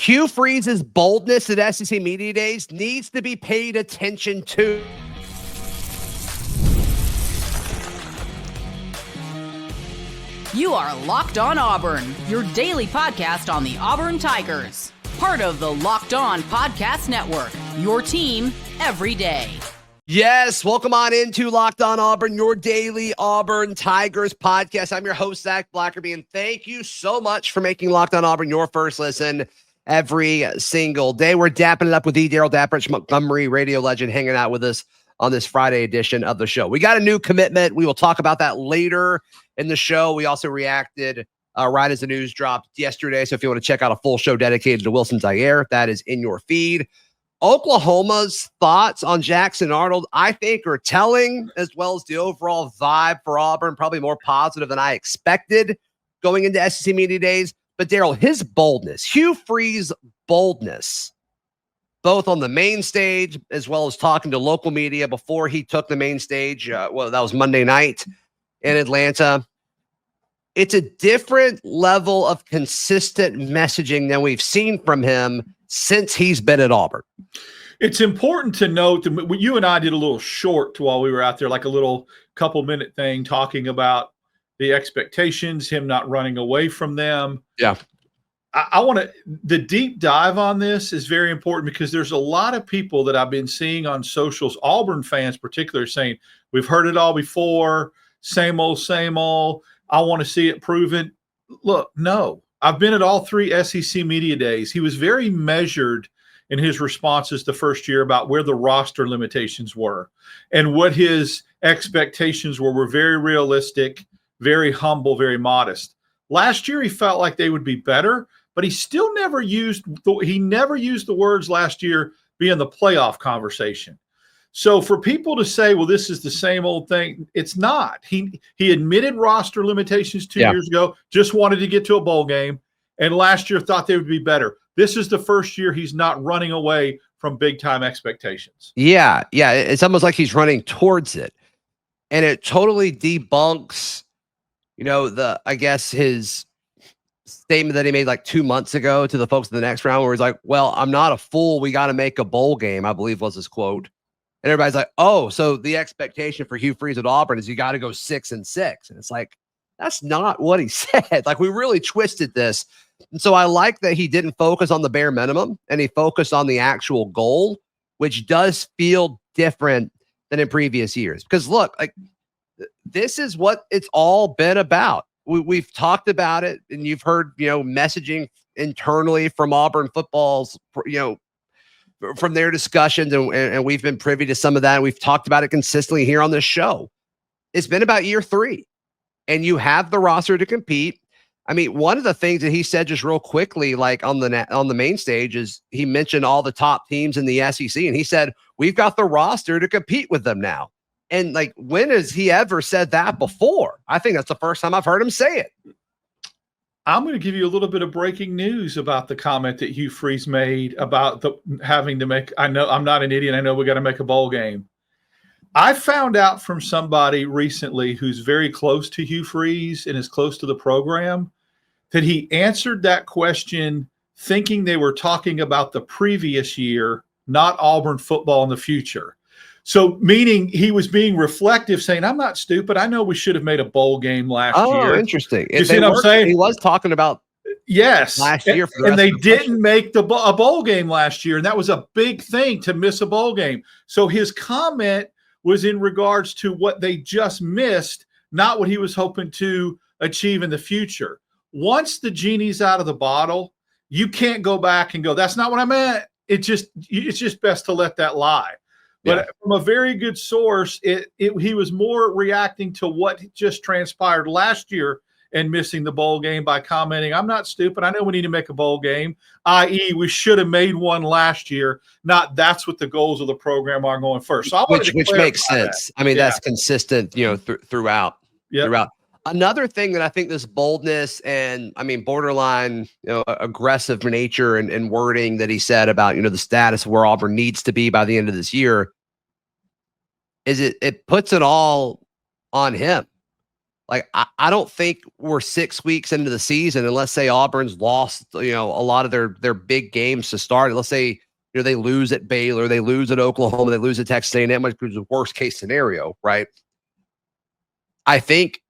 Hugh Freeze's boldness at SEC Media Days needs to be paid attention to. You are Locked On Auburn, your daily podcast on the Auburn Tigers. Part of the Locked On Podcast Network, your team every day. Yes, welcome on into Locked On Auburn, your daily Auburn Tigers podcast. I'm your host, Zac Blackerby, and thank you so much for making Locked On Auburn your first listen every single day. We're dapping it up with Darrell Dapprich, Montgomery radio legend, hanging out with us on this Friday edition of the show. We got a new commitment. We will talk about that later in the show. We also reacted right as the news dropped yesterday. So if you want to check out a full show dedicated to Wilson Zaire, that is in your feed. Oklahoma's thoughts on Jackson Arnold, I think, are telling, as well as the overall vibe for Auburn, probably more positive than I expected going into SEC Media Days. But Darrell, his boldness, Hugh Freeze boldness, both on the main stage as well as talking to local media before he took the main stage. That was Monday night in Atlanta. It's a different level of consistent messaging than we've seen from him since he's been at Auburn. It's important to note that you and I did a little short while we were out there, like a little couple-minute thing talking about the expectations, him not running away from them. Yeah. I want to – the deep dive on this is very important because there's a lot of people that I've been seeing on socials, Auburn fans particularly, saying, we've heard it all before, same old, same old. I want to see it proven. Look, no. I've been at all three SEC Media Days. He was very measured in his responses the first year about where the roster limitations were and what his expectations were very realistic, very humble, very modest. Last year, he felt like they would be better, but he still never used the words last year be in the playoff conversation. So for people to say, well, this is the same old thing, it's not. He admitted roster limitations 2 years ago, just wanted to get to a bowl game, and last year thought they would be better. This is the first year he's not running away from big-time expectations. Yeah. It's almost like he's running towards it. And it totally debunks, his statement that he made like 2 months ago to the folks in the next round where he's like, well, I'm not a fool. We got to make a bowl game, I believe was his quote. And everybody's like, oh, so the expectation for Hugh Freeze at Auburn is you got to go 6-6. And it's like, that's not what he said. Like, we really twisted this. And so I like that he didn't focus on the bare minimum and he focused on the actual goal, which does feel different than in previous years. Because look, like, this is what it's all been about. We've talked about it, and you've heard, messaging internally from Auburn football's, from their discussions, and we've been privy to some of that. And we've talked about it consistently here on this show. It's been about year 3, and you have the roster to compete. I mean, one of the things that he said just real quickly, like on the main stage, is he mentioned all the top teams in the SEC, and he said, we've got the roster to compete with them now. And like, when has he ever said that before? I think that's the first time I've heard him say it. I'm going to give you a little bit of breaking news about the comment that Hugh Freeze made about having to make. I know I'm not an idiot. I know we got to make a bowl game. I found out from somebody recently who's very close to Hugh Freeze and is close to the program that he answered that question thinking they were talking about the previous year, not Auburn football in the future. So meaning he was being reflective, saying, I'm not stupid. I know we should have made a bowl game last year. Oh, interesting. You see what I'm saying? He was talking about last year. And they didn't make a bowl game last year. And that was a big thing, to miss a bowl game. So his comment was in regards to what they just missed, not what he was hoping to achieve in the future. Once the genie's out of the bottle, you can't go back and go, that's not what I meant. It's just best to let that lie. But from a very good source, he was more reacting to what just transpired last year and missing the bowl game by commenting, I'm not stupid. I know we need to make a bowl game, i.e. we should have made one last year. Not that's what the goals of the program are going first. So which makes sense. That. I mean, that's consistent, throughout. Another thing that I think this boldness and, borderline, aggressive nature and wording that he said about, the status of where Auburn needs to be by the end of this year is it puts it all on him. Like, I don't think we're 6 weeks into the season, and let's say Auburn's lost, a lot of their big games to start. Let's say, they lose at Baylor, they lose at Oklahoma, they lose at Texas A&M, which is the worst case scenario, right? I think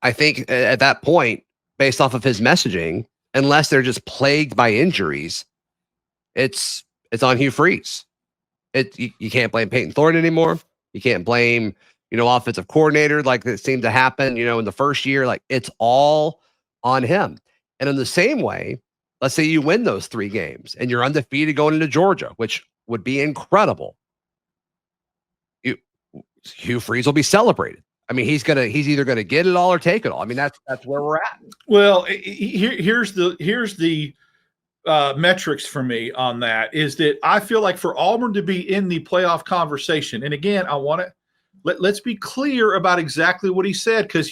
at that point, based off of his messaging, unless they're just plagued by injuries, it's on Hugh Freeze. You can't blame Peyton Thorne anymore. You can't blame, offensive coordinator like it seemed to happen, in the first year. Like, it's all on him. And in the same way, let's say you win those 3 games and you're undefeated going into Georgia, which would be incredible. Hugh Freeze will be celebrated. I mean, he's either gonna get it all or take it all. I mean, that's where we're at. Well, here's the metrics for me on that is that I feel like for Auburn to be in the playoff conversation, and again, I want to let's be clear about exactly what he said, because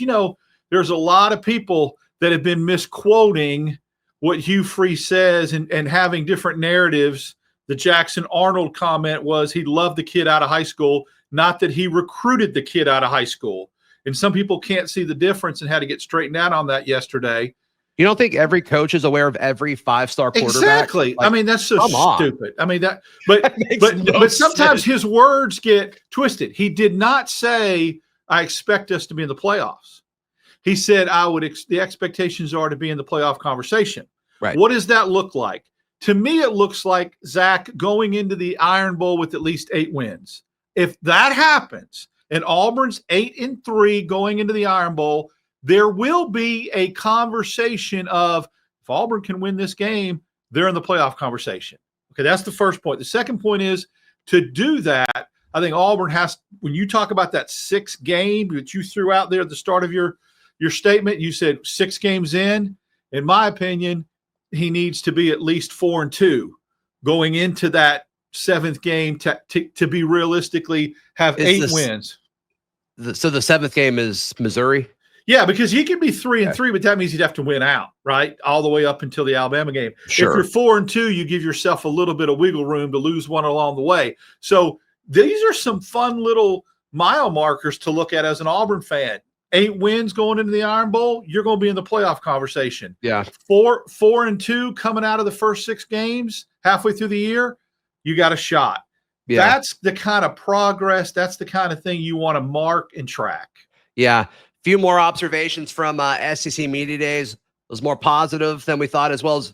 there's a lot of people that have been misquoting what Hugh Freeze says and having different narratives. The Jackson Arnold comment was he loved the kid out of high school, not that he recruited the kid out of high school. And some people can't see the difference and had to get straightened out on that yesterday. You don't think every coach is aware of every 5-star quarterback? Exactly. Like, I mean, that's so stupid. I mean, but that sometimes his words get twisted. He did not say, I expect us to be in the playoffs. He said, the expectations are to be in the playoff conversation. Right. What does that look like? To me, it looks like Zac going into the Iron Bowl with at least 8 wins. If that happens and Auburn's 8-3 going into the Iron Bowl, there will be a conversation of, if Auburn can win this game, they're in the playoff conversation. Okay, that's the first point. The second point is, to do that, I think Auburn has, when you talk about that 6th game that you threw out there at the start of your statement, you said 6 games in my opinion, he needs to be at least 4-2 going into that 7th game to be realistically have 8 wins. So the 7th game is Missouri? Yeah, because he could be 3-3, but that means he'd have to win out, right? All the way up until the Alabama game. Sure. If you're 4-2, you give yourself a little bit of wiggle room to lose one along the way. So these are some fun little mile markers to look at as an Auburn fan. 8 wins going into the Iron Bowl, you're going to be in the playoff conversation. Yeah. 4-2 coming out of the first 6 games halfway through the year, you got a shot. Yeah. That's the kind of progress. That's the kind of thing you want to mark and track. Yeah. Few more observations from SEC Media Days. It was more positive than we thought, as well as,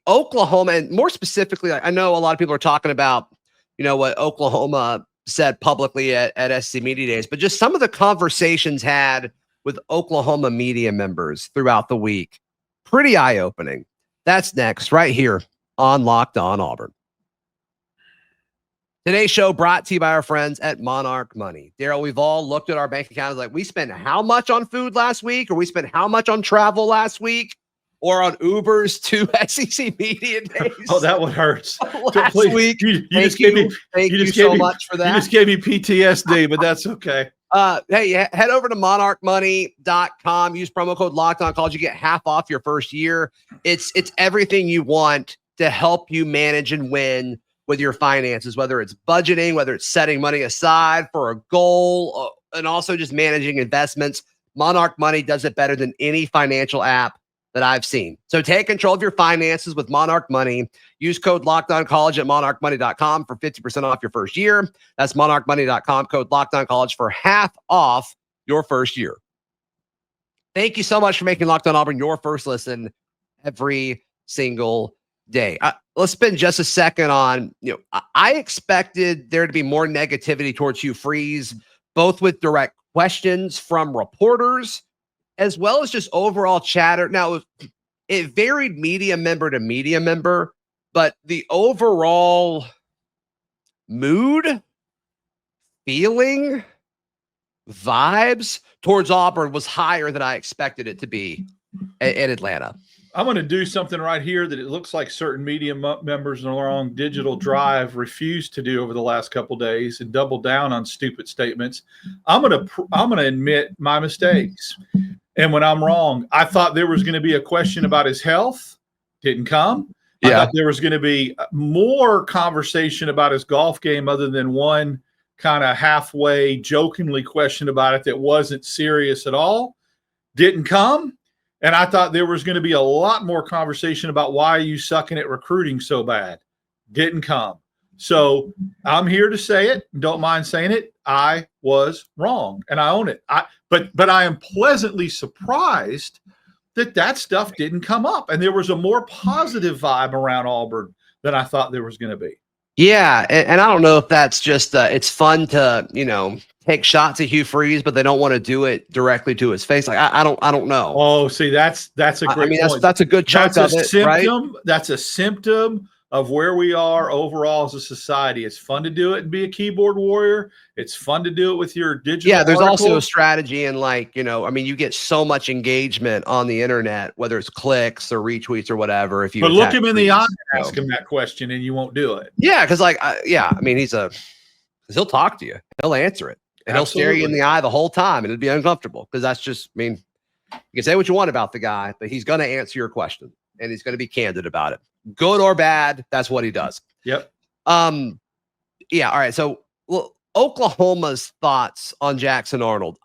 Oklahoma, and more specifically, I know a lot of people are talking about, what Oklahoma said publicly at SEC Media Days, but just some of the conversations had with Oklahoma media members throughout the week. Pretty eye-opening. That's next, right here on Locked On Auburn. Today's show brought to you by our friends at Monarch Money. Darrell, we've all looked at our bank accounts like, we spent how much on food last week, or we spent how much on travel last week, or on Ubers to SEC Media Days. Oh, that one hurts. Last week. Thank you so much for that. You just gave me PTSD, but that's okay. Hey, head over to monarchmoney.com. Use promo code LOCKEDONCollege. You get half off your first year. It's everything you want to help you manage and win with your finances, whether it's budgeting, whether it's setting money aside for a goal, and also just managing investments. Monarch Money does it better than any financial app that I've seen. So take control of your finances with Monarch Money. Use code LOCKEDONCollege at monarchmoney.com for 50% off your first year. That's monarchmoney.com, code LOCKEDONCollege for half off your first year. Thank you so much for making Locked On Auburn your first listen every single day. Let's spend just a second on, I expected there to be more negativity towards Hugh Freeze, both with direct questions from reporters, as well as just overall chatter. Now, it varied media member to media member, but the overall mood, feeling, vibes towards Auburn was higher than I expected it to be in Atlanta. I'm going to do something right here that it looks like certain media members along Digital Drive refused to do over the last couple of days and double down on stupid statements. I'm going to admit my mistakes. And when I'm wrong, I thought there was going to be a question about his health. Didn't come. I thought there was going to be more conversation about his golf game other than one kind of halfway jokingly question about it that wasn't serious at all. didn't come. And I thought there was going to be a lot more conversation about why are you sucking at recruiting so bad. Didn't come. So I'm here to say it. Don't mind saying it. I was wrong, and I own it. But I am pleasantly surprised that stuff didn't come up, and there was a more positive vibe around Auburn than I thought there was going to be. Yeah, and I don't know if that's just it's fun to take shots at Hugh Freeze, but they don't want to do it directly to his face. Like I don't know. Oh, see, that's a great point. That's a good chunk of it, right? That's a symptom of where we are overall as a society. It's fun to do it and be a keyboard warrior. It's fun to do it with your digital. Yeah, there's articles. also a strategy in you get so much engagement on the internet, whether it's clicks or retweets or whatever. If you look him in the eye and ask him that question, and you won't do it. Yeah, because he'll talk to you, he'll answer it, and he'll stare you in the eye the whole time, and it'll be uncomfortable because that's just. You can say what you want about the guy, but he's going to answer your question, and he's going to be candid about it. Good or bad, that's what he does. Yep. Yeah. All right. So, Oklahoma's thoughts on Jackson Arnold.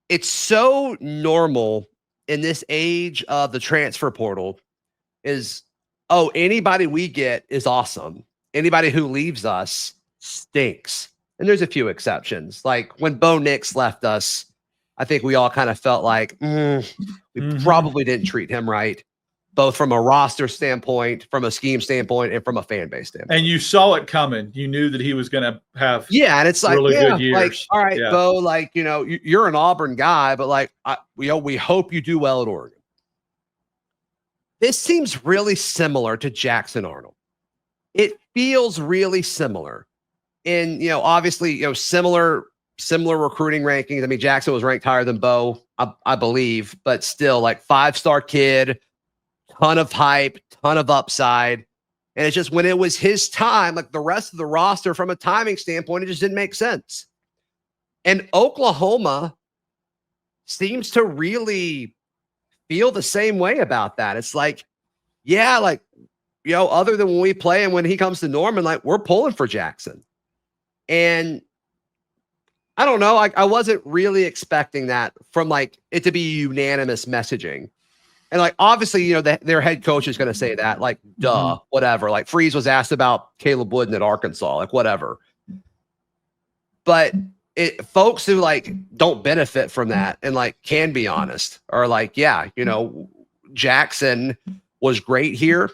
It's so normal in this age of the transfer portal anybody we get is awesome. Anybody who leaves us stinks. And there's a few exceptions. Like when Bo Nix left us, I think we all kind of felt like we probably didn't treat him right, both from a roster standpoint, from a scheme standpoint, and from a fan base standpoint. And you saw it coming. You knew that he was going to have and it's like, really good years. Like, all right, Bo, you're an Auburn guy, but we hope you do well at Oregon. This seems really similar to Jackson Arnold. It feels really similar. In, obviously, similar recruiting rankings. I mean, Jackson was ranked higher than Bo, I believe, but still, 5-star kid, ton of hype, ton of upside. And it's just when it was his time, the rest of the roster from a timing standpoint, it just didn't make sense. And Oklahoma seems to really feel the same way about that. It's other than when we play and when he comes to Norman, we're pulling for Jackson. And I don't know. I wasn't really expecting that from it to be unanimous messaging. And obviously, their head coach is going to say that, duh, whatever. Freeze was asked about Caleb Wooden at Arkansas, whatever. But folks who don't benefit from that and can be honest are Jackson was great here,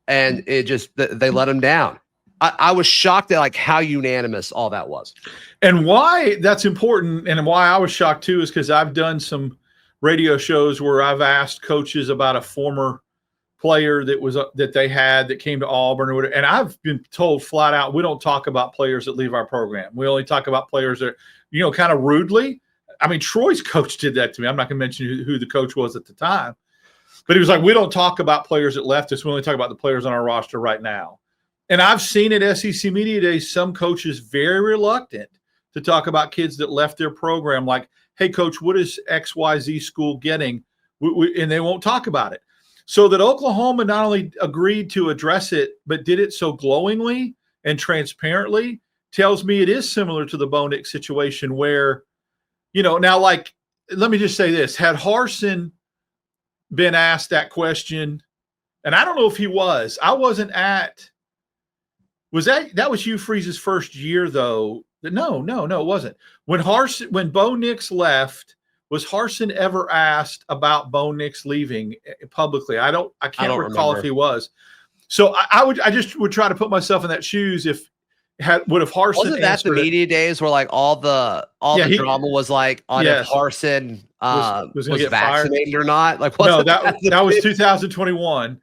and it just they let him down. I was shocked at how unanimous all that was. And why that's important, and why I was shocked too, is because I've done some radio shows where I've asked coaches about a former player that they had that came to Auburn or whatever, and I've been told flat out, we don't talk about players that leave our program. We only talk about players that, kind of rudely. I mean, Troy's coach did that to me. I'm not going to mention who the coach was at the time, but he was like, we don't talk about players that left us. We only talk about the players on our roster right now. And I've seen at SEC Media Days some coaches very reluctant to talk about kids that left their program, hey, coach, what is XYZ school getting? And they won't talk about it. So that Oklahoma not only agreed to address it, but did it so glowingly and transparently tells me it is similar to the Bo Nix situation where, now let me just say this. Had Harsin been asked that question, and I don't know if he was, I wasn't at, that was Hugh Freeze's first year though. No, it wasn't. When Bo Nix left, was Harsin ever asked about Bo Nix leaving publicly? I can't recall if he was. So I just would try to put myself in that shoes if Harsin wasn't that the media days where all the drama was if Harsin was vaccinated or not? No, that was 2021.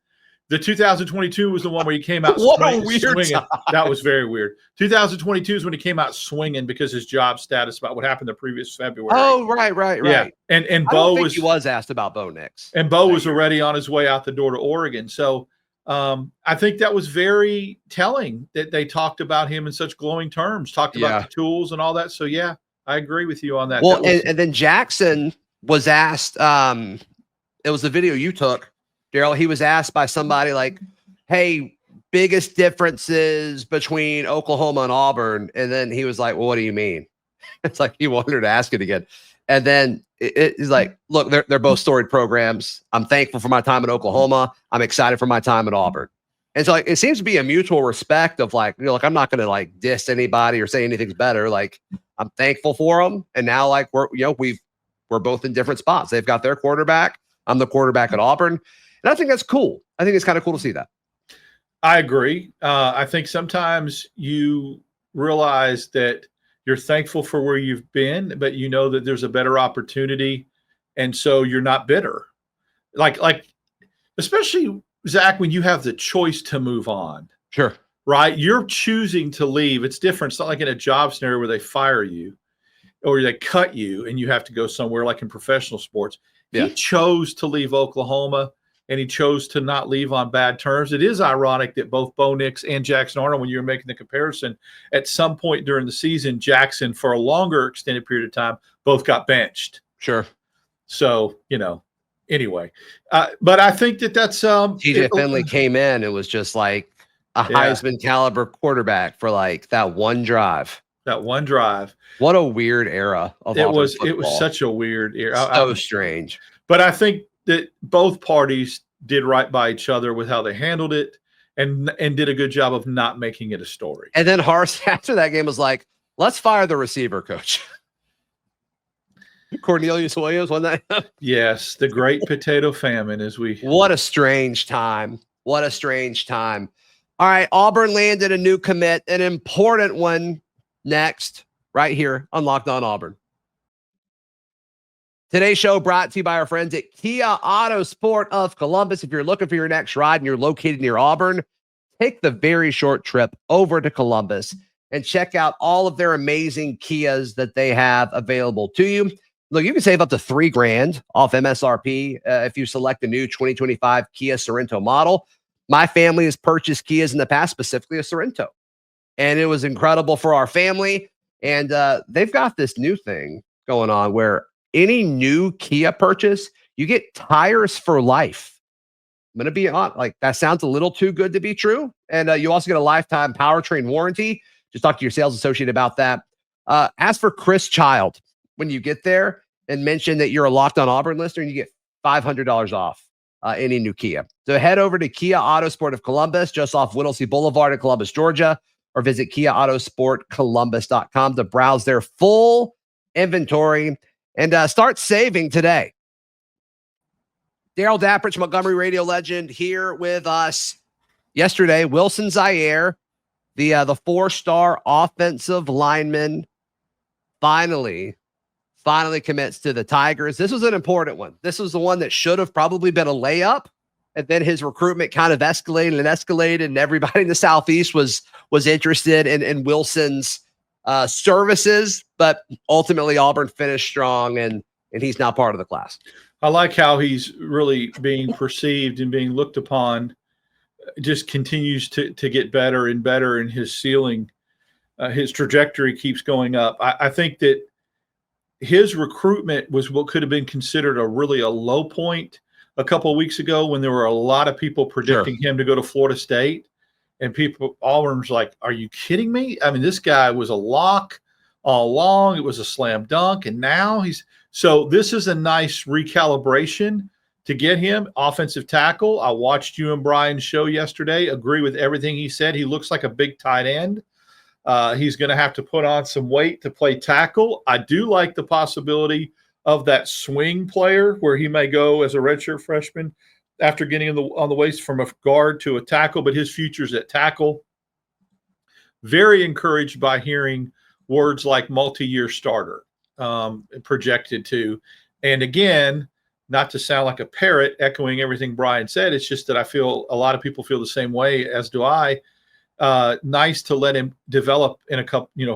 The 2022 was the one where he came out swinging. That was very weird. 2022 is when he came out swinging because his job status about what happened the previous February. Oh, right. Yeah. And Bo he was asked about Bo Nix. And Bo was already on his way out the door to Oregon. So I think that was very telling that they talked about him in such glowing terms, talked about the tools and all that. So, yeah, I agree with you on that. Well, and then Jackson was asked, it was the video you took, Darrell. He was asked by somebody hey, biggest differences between Oklahoma and Auburn. And then he was like, well, what do you mean? It's he wanted to ask it again. And then it's like, look, they're both storied programs. I'm thankful for my time at Oklahoma. I'm excited for my time at Auburn. And so like, it seems to be a mutual respect of like, like, I'm not going to like diss anybody or say anything's better. Like, I'm thankful for them. And now like we're both in different spots. They've got their quarterback. I'm the quarterback at Auburn. And I think that's cool. I think it's kind of cool to see that. I agree. I think sometimes you realize that you're thankful for where you've been, but you know that there's a better opportunity. And so you're not bitter. Like, especially Zach, when you have the choice to move on. Sure. Right. You're choosing to leave. It's different. It's not like in a job scenario where they fire you or they cut you and you have to go somewhere like in professional sports. Yeah. He chose to leave Oklahoma and he chose to not leave on bad terms. It is ironic that both Bo Nix and Jackson Arnold, when you were making the comparison, at some point during the season, Jackson, for a longer extended period of time, both got benched. Sure. So, anyway. But I think that's TJ Finley came in and was just like a Heisman caliber quarterback for like that one drive. What a weird era of it was. Football. It was such a weird era. So strange. But I think that both parties did right by each other with how they handled it and did a good job of not making it a story. And then Harse after that game was like, let's fire the receiver coach. Cornelius Williams, wasn't that? Yes, the great potato famine What a strange time. What a strange time. All right, Auburn landed a new commit, an important one next, right here on Locked On Auburn. Today's show brought to you by our friends at Kia Autosport of Columbus. If you're looking for your next ride and you're located near Auburn, take the very short trip over to Columbus and check out all of their amazing Kias that they have available to you. Look, you can save up to $3,000 off MSRP if you select a new 2025 Kia Sorento model. My family has purchased Kias in the past, specifically a Sorento, and it was incredible for our family. And they've got this new thing going on where any new Kia purchase, you get tires for life. I'm going to be honest, like that sounds a little too good to be true. And you also get a lifetime powertrain warranty. Just talk to your sales associate about that. Ask for Chris Child when you get there and mention that you're a Locked On Auburn listener and you get $500 off any new Kia. So head over to Kia Autosport of Columbus, just off Whittlesey Boulevard in Columbus, Georgia, or visit KiaAutosportColumbus.com to browse their full inventory and start saving today. Darrell Dapprich, Montgomery radio legend, here with us yesterday. Wilson Zaire, the 4-star offensive lineman, finally commits to the Tigers. This was an important one. This was the one that should have probably been a layup. And then his recruitment kind of escalated, and everybody in the Southeast was interested in Wilson's services. But ultimately, Auburn finished strong, and he's now part of the class. I like how he's really being perceived and being looked upon. Just continues to get better and better, and his ceiling, his trajectory keeps going up. I think that his recruitment was what could have been considered a low point a couple of weeks ago when there were a lot of people predicting him to go to Florida State. And Auburn's like, are you kidding me? I mean, this guy was a lock all along. It was a slam dunk. And now so this is a nice recalibration to get him. Offensive tackle. I watched you and Brian's show yesterday. Agree with everything he said. He looks like a big tight end. He's going to have to put on some weight to play tackle. I do like the possibility of that swing player where he may go as a redshirt freshman after getting on the waist from a guard to a tackle, but his future's at tackle. Very encouraged by hearing words like multi-year starter projected to. And again, not to sound like a parrot echoing everything Brian said, it's just that I feel a lot of people feel the same way, as do I. Nice to let him develop in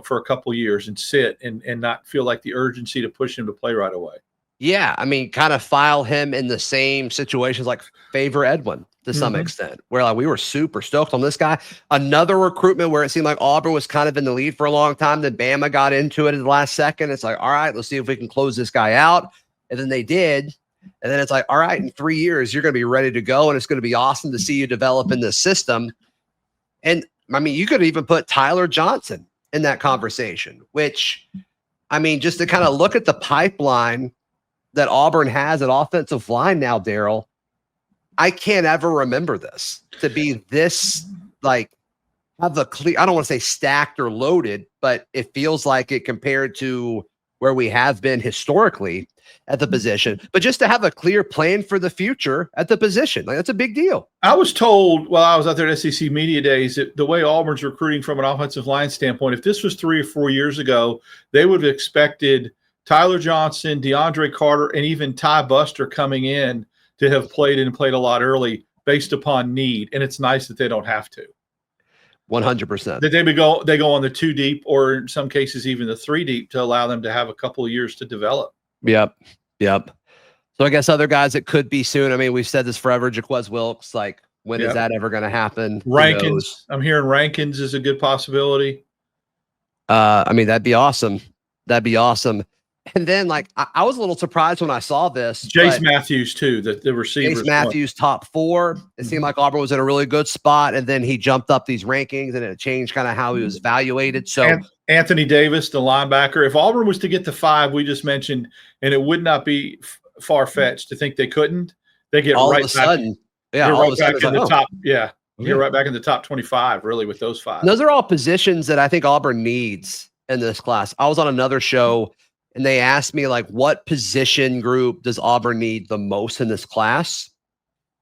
for a couple years and sit and not feel like the urgency to push him to play right away. Yeah, I mean, kind of file him in the same situations like Favor Edwin to some extent, where like we were super stoked on this guy. Another recruitment where it seemed like Auburn was kind of in the lead for a long time. Then Bama got into it at the last second. It's like, all right, let's see if we can close this guy out. And then they did. And then it's like, all right, in 3 years, you're going to be ready to go. And it's going to be awesome to see you develop in this system. And I mean, you could even put Tyler Johnson in that conversation, which, I mean, just to kind of look at the pipeline that Auburn has at offensive line now, Darrell, I can't ever remember this to be this like have the clear. I don't want to say stacked or loaded, but it feels like it compared to where we have been historically at the position. But just to have a clear plan for the future at the position, like that's a big deal. I was told while I was out there at SEC Media Days that the way Auburn's recruiting from an offensive line standpoint, if this was 3 or 4 years ago, they would have expected Tyler Johnson, DeAndre Carter, and even Ty Buster coming in to have played a lot early based upon need. And it's nice that they don't have to. 100%. That they go on the 2 deep, or in some cases even the 3 deep, to allow them to have a couple of years to develop. Yep. So I guess other guys it could be soon. I mean, we've said this forever. Jaquez Wilkes, like when is that ever going to happen? Rankins. I'm hearing Rankins is a good possibility. I mean, that'd be awesome. And then, like, I was a little surprised when I saw this. Jase Matthews, too, the receiver. Jase Matthews, top 4. It seemed like Auburn was in a really good spot, and then he jumped up these rankings, and it changed kind of how he was evaluated. So and Anthony Davis, the linebacker. If Auburn was to get the 5 we just mentioned, and it would not be far-fetched to think they couldn't, they get all right of a back. sudden, You're right back in the top. Yeah, you're right back in the top 25, really, with those 5. Those are all positions that I think Auburn needs in this class. I was on another show, and they asked me, like, what position group does Auburn need the most in this class?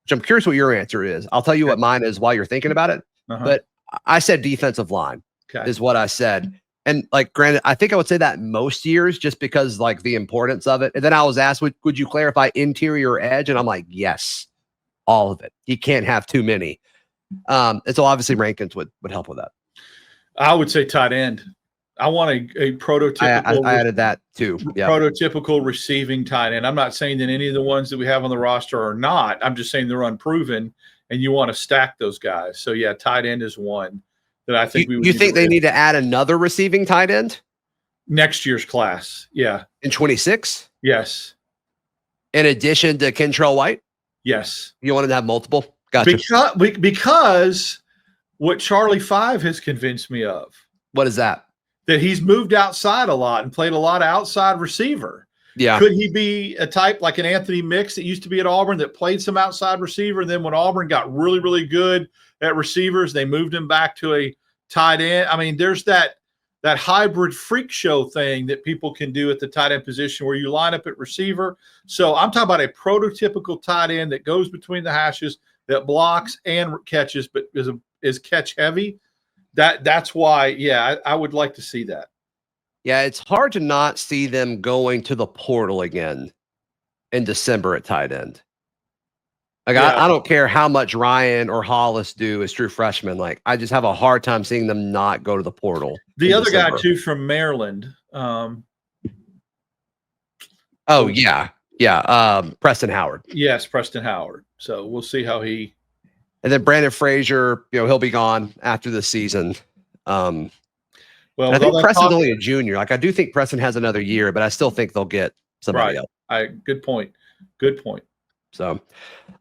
Which I'm curious what your answer is. I'll tell you what mine is while you're thinking about it. But I said defensive line is what I said. And, like, granted, I think I would say that most years just because, like, the importance of it. And then I was asked, would you clarify interior or edge? And I'm like, yes, all of it. You can't have too many. And so obviously Rankins would help with that. I would say tight end. I want a prototypical. I added that too. Yeah. Prototypical receiving tight end. I'm not saying that any of the ones that we have on the roster are not. I'm just saying they're unproven, and you want to stack those guys. So yeah, tight end is one that I think we would. You think they need to add another receiving tight end next year's class? Yeah, in 26. Yes. In addition to Kentrell White. Yes. You wanted to have multiple. Gotcha. Because what Charlie 5 has convinced me of. What is that? That he's moved outside a lot and played a lot of outside receiver. Yeah. Could he be a type like an Anthony Mix that used to be at Auburn that played some outside receiver? And then when Auburn got really, really good at receivers, they moved him back to a tight end. I mean, there's that hybrid freak show thing that people can do at the tight end position where you line up at receiver. So I'm talking about a prototypical tight end that goes between the hashes, that blocks and catches, but is catch heavy. That's why, yeah, I would like to see that. Yeah, it's hard to not see them going to the portal again in December at tight end. Like, I don't care how much Ryan or Hollis do as true freshmen. Like, I just have a hard time seeing them not go to the portal. The other December. Guy, too, from Maryland. Preston Howard. Yes, Preston Howard. So we'll see how he. And then Brandon Frazier, he'll be gone after the season. Well, I think Preston's only a junior. Like, I do think Preston has another year, but I still think they'll get somebody else. Good point. Good point. So,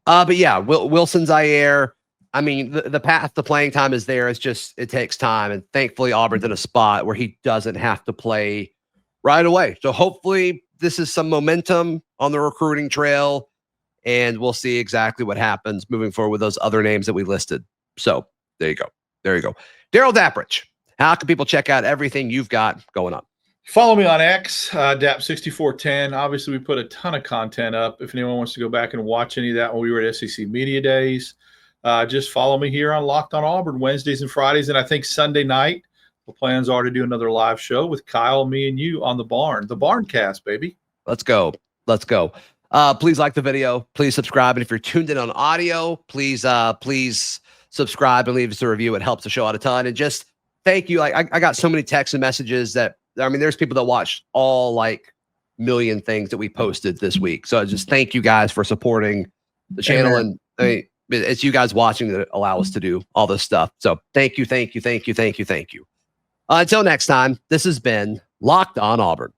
but yeah, Wilson Zaire. I mean, the path to playing time is there. It's just, it takes time. And thankfully, Auburn's in a spot where he doesn't have to play right away. So hopefully this is some momentum on the recruiting trail. And we'll see exactly what happens moving forward with those other names that we listed. So there you go. Darrell Dapprich, how can people check out everything you've got going on? Follow me on X, DAP6410. Obviously, we put a ton of content up. If anyone wants to go back and watch any of that when we were at SEC Media Days, just follow me here on Locked on Auburn Wednesdays and Fridays. And I think Sunday night, the plans are to do another live show with Kyle, me, and you on the Barncast, baby. Let's go. Please like the video. Please subscribe. And if you're tuned in on audio, please subscribe and leave us a review. It helps the show out a ton. And just thank you. Like, I got so many texts and messages that, I mean, there's people that watched all like million things that we posted this week. So just thank you guys for supporting the channel. And I mean, it's you guys watching that allow us to do all this stuff. So thank you. Until next time, this has been Locked on Auburn.